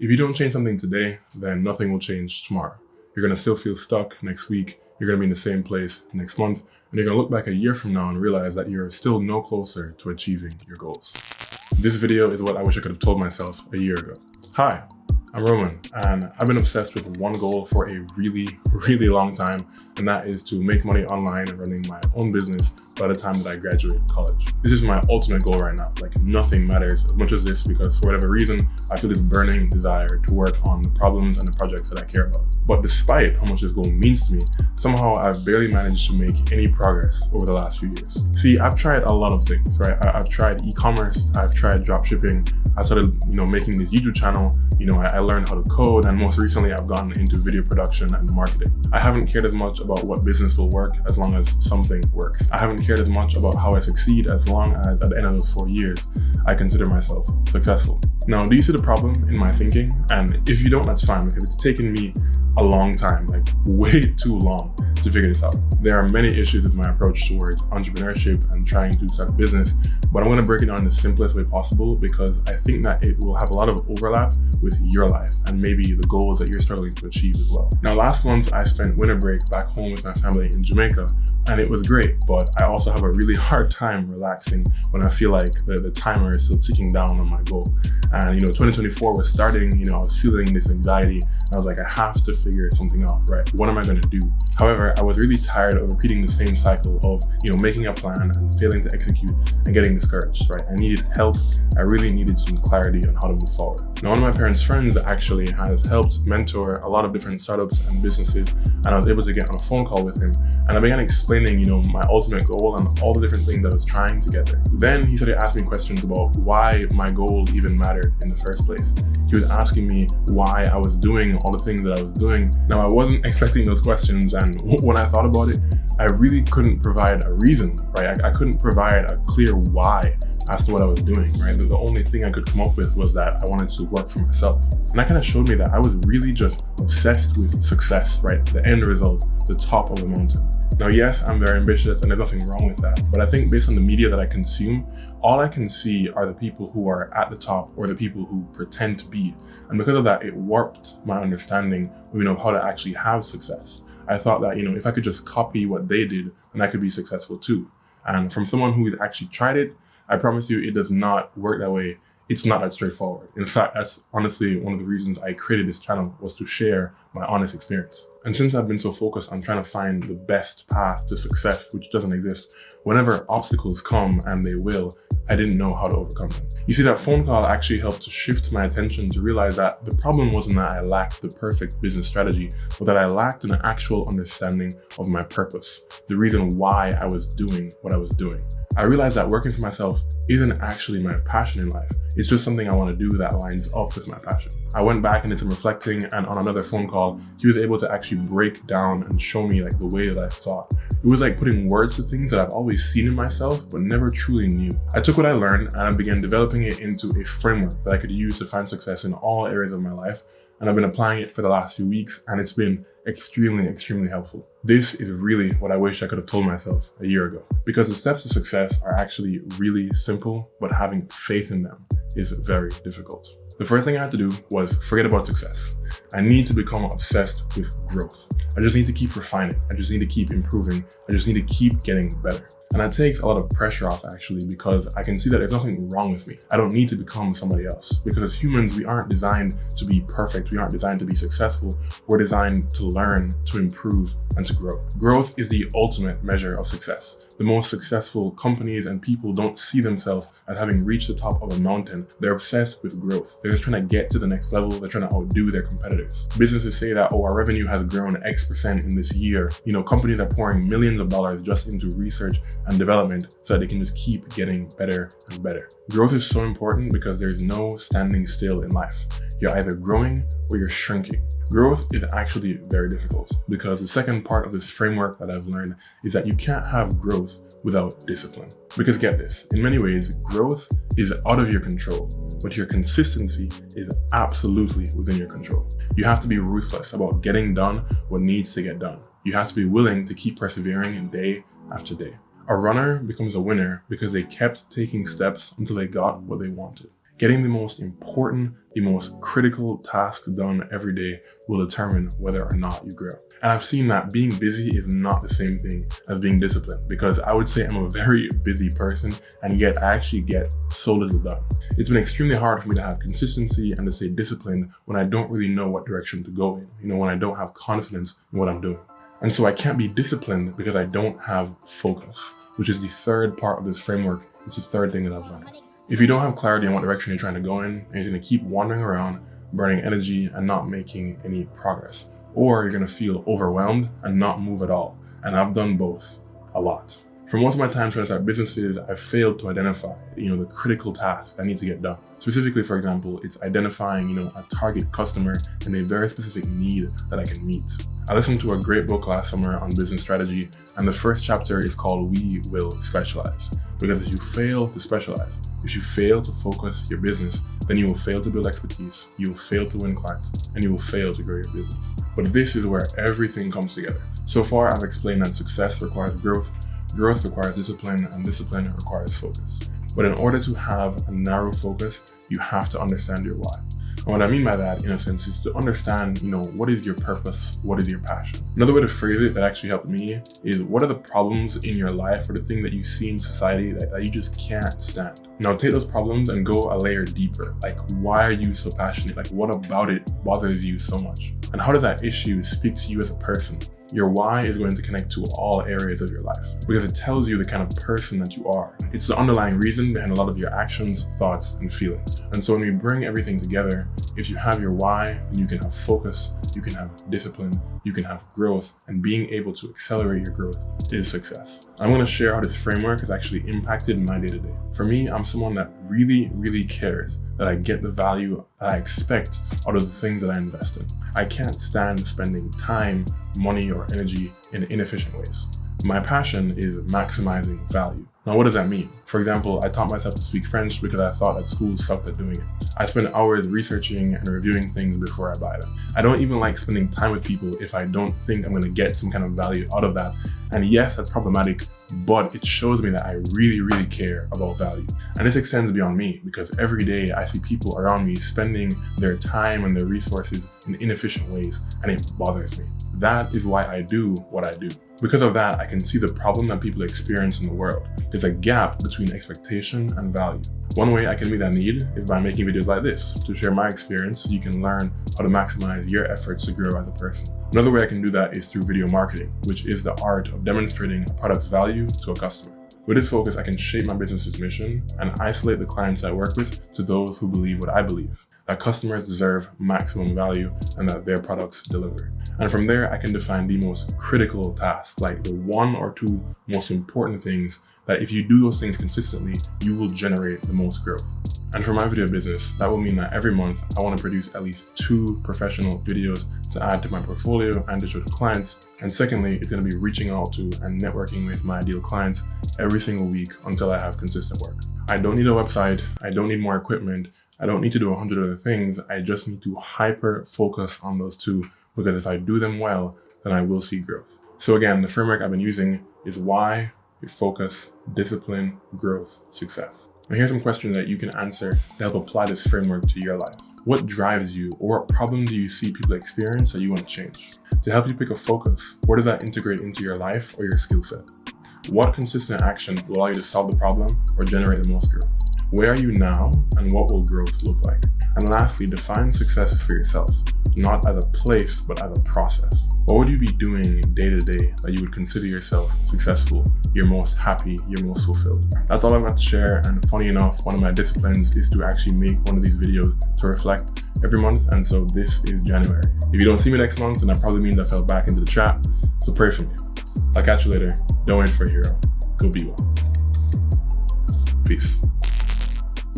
If you don't change something today, then nothing will change tomorrow. You're going to still feel stuck next week. You're going to be in the same place next month. And you're going to look back a year from now and realize that you're still no closer to achieving your goals. This video is what I wish I could have told myself a year ago. Hi, I'm Roman, and I've been obsessed with one goal for a really long time, and that is to make money online and running my own business by the time that I graduate college. This is my ultimate goal right now. Like, nothing matters as much as this, because for whatever reason, I feel this burning desire to work on the problems and the projects that I care about. But despite how much this goal means to me, somehow I've barely managed to make any progress over the last few years. See, I've tried a lot of things, right? I've tried e-commerce, I've tried drop shipping, I started, making this YouTube channel, I learned how to code, and most recently I've gotten into video production and marketing. I haven't cared as much about what business will work as long as something works. I haven't cared as much about how I succeed as long as at the end of those 4 years, I consider myself successful. Now, do you see the problem in my thinking? And if you don't, that's fine, because it's taken me a long time, like way too long, to figure this out. There are many issues with my approach towards entrepreneurship and trying to start a business, but I'm going to break it down in the simplest way possible because I think that it will have a lot of overlap with your life and maybe the goals that you're struggling to achieve as well. Now, last month I spent winter break back home with my family in Jamaica, and it was great, but I also have a really hard time relaxing when I feel like the timer is still ticking down on my goal. And 2024 was starting, I was feeling this anxiety, and I was like, I have to figure something out, right? What am I gonna do? However, I was really tired of repeating the same cycle of, making a plan and failing to execute and getting discouraged, right? I needed help. I really needed some clarity on how to move forward. Now, one of my parents' friends actually has helped mentor a lot of different startups and businesses, and I was able to get on a phone call with him, and I began explaining, my ultimate goal and all the different things I was trying to get there. Then he started asking me questions about why my goal even mattered in the first place. He was asking me why I was doing all the things that I was doing. Now, I wasn't expecting those questions, and when I thought about it, I really couldn't provide a reason, right? I couldn't provide a clear why as to what I was doing, right? The only thing I could come up with was that I wanted to work for myself. And that kind of showed me that I was really just obsessed with success, right? The end result, the top of the mountain. Now, yes, I'm very ambitious and there's nothing wrong with that. But I think based on the media that I consume, all I can see are the people who are at the top or the people who pretend to be. And because of that, it warped my understanding of, how to actually have success. I thought that, if I could just copy what they did, then I could be successful too. And from someone who actually tried it, I promise you it does not work that way. It's not that straightforward. In fact, that's honestly one of the reasons I created this channel, was to share my honest experience. And since I've been so focused on trying to find the best path to success, which doesn't exist, whenever obstacles come, and they will, I didn't know how to overcome them. You see, that phone call actually helped to shift my attention to realize that the problem wasn't that I lacked the perfect business strategy, but that I lacked an actual understanding of my purpose, the reason why I was doing what I was doing. I realized that working for myself isn't actually my passion in life. It's just something I want to do that lines up with my passion. I went back and did some reflecting, and on another phone call, he was able to actually break down and show me the way that I thought. It was like putting words to things that I've always seen in myself, but never truly knew. I took what I learned and I began developing it into a framework that I could use to find success in all areas of my life. And I've been applying it for the last few weeks, and it's been extremely helpful. This is really what I wish I could have told myself a year ago, because the steps to success are actually really simple, but having faith in them is very difficult. The first thing I had to do was forget about success. I need to become obsessed with growth. I just need to keep refining. I just need to keep improving. I just need to keep getting better. And that takes a lot of pressure off, actually, because I can see that there's nothing wrong with me. I don't need to become somebody else, because as humans, we aren't designed to be perfect. We aren't designed to be successful. We're designed to learn, to improve, and to grow. Growth is the ultimate measure of success. The most successful companies and people don't see themselves as having reached the top of a mountain. They're obsessed with growth. They're just trying to get to the next level. They're trying to outdo their competitors. Businesses say that, our revenue has grown X% in this year. Companies are pouring millions of dollars just into research and development so that they can just keep getting better and better. Growth is so important because there's no standing still in life. You're either growing or you're shrinking. Growth is actually very difficult, because the second part of this framework that I've learned is that you can't have growth without discipline. Because get this, in many ways, growth is out of your control, but your consistency is absolutely within your control. You have to be ruthless about getting done what needs to get done. You have to be willing to keep persevering day after day. A runner becomes a winner because they kept taking steps until they got what they wanted. Getting the most important, the most critical task done every day will determine whether or not you grow. And I've seen that being busy is not the same thing as being disciplined, because I would say I'm a very busy person, and yet I actually get so little done. It's been extremely hard for me to have consistency and to stay disciplined when I don't really know what direction to go in, when I don't have confidence in what I'm doing. And so I can't be disciplined because I don't have focus, which is the third part of this framework. It's the third thing that I've learned. If you don't have clarity on what direction you're trying to go in, you're going to keep wandering around, burning energy and not making any progress. Or you're going to feel overwhelmed and not move at all. And I've done both a lot. For most of my time trying to start businesses, I've failed to identify, the critical tasks that need to get done. Specifically, for example, it's identifying, a target customer and a very specific need that I can meet. I listened to a great book last summer on business strategy, and the first chapter is called We Will Specialize. Because if you fail to specialize, if you fail to focus your business, then you will fail to build expertise, you will fail to win clients, and you will fail to grow your business. But this is where everything comes together. So far, I've explained that success requires growth requires discipline, and discipline requires focus. But in order to have a narrow focus, you have to understand your why. And what I mean by that, in a sense, is to understand, what is your purpose? What is your passion? Another way to phrase it that actually helped me is, what are the problems in your life or the thing that you see in society that you just can't stand? Now take those problems and go a layer deeper. Like, why are you so passionate? Like, what about it bothers you so much? And how does that issue speak to you as a person? Your why is going to connect to all areas of your life because it tells you the kind of person that you are. It's the underlying reason behind a lot of your actions, thoughts, and feelings. And so when we bring everything together, if you have your why, then you can have focus, you can have discipline, you can have growth, and being able to accelerate your growth is success. I'm going to share how this framework has actually impacted my day-to-day. For me, I'm someone that really, really cares that I get the value that I expect out of the things that I invest in. I can't stand spending time, money, or energy in inefficient ways. My passion is maximizing value. Now, what does that mean? For example, I taught myself to speak French because I thought that school sucked at doing it. I spend hours researching and reviewing things before I buy them. I don't even like spending time with people if I don't think I'm going to get some kind of value out of that. And yes, that's problematic, but it shows me that I really, really care about value. And this extends beyond me because every day I see people around me spending their time and their resources in inefficient ways, and it bothers me. That is why I do what I do. Because of that, I can see the problem that people experience in the world. There's a gap between expectation and value. One way I can meet that need is by making videos like this to share my experience so you can learn how to maximize your efforts to grow as a person. Another way I can do that is through video marketing, which is the art of demonstrating a product's value to a customer. With this focus, I can shape my business's mission and isolate the clients I work with to those who believe what I believe, that customers deserve maximum value and that their products deliver. And from there, I can define the most critical tasks, like the one or two most important things that if you do those things consistently, you will generate the most growth. And for my video business, that will mean that every month I want to produce at least 2 professional videos to add to my portfolio and to show to clients. And secondly, it's going to be reaching out to and networking with my ideal clients every single week until I have consistent work. I don't need a website. I don't need more equipment. I don't need to do 100 other things. I just need to hyper focus on those 2, because if I do them well, then I will see growth. So again, the framework I've been using is why, focus, discipline, growth, success. And here's some questions that you can answer to help apply this framework to your life. What drives you, or what problem do you see people experience that you want to change? To help you pick a focus, where does that integrate into your life or your skill set? What consistent action will allow you to solve the problem or generate the most growth? Where are you now, and what will growth look like? And lastly, define success for yourself, not as a place, but as a process. What would you be doing day to day that you would consider yourself successful, you're most happy, you're most fulfilled? That's all I've got to share. And funny enough, one of my disciplines is to actually make one of these videos to reflect every month. And so this is January. If you don't see me next month, then that probably means I fell back into the trap. So pray for me. I'll catch you later. Don't wait for a hero. Go be one. Peace.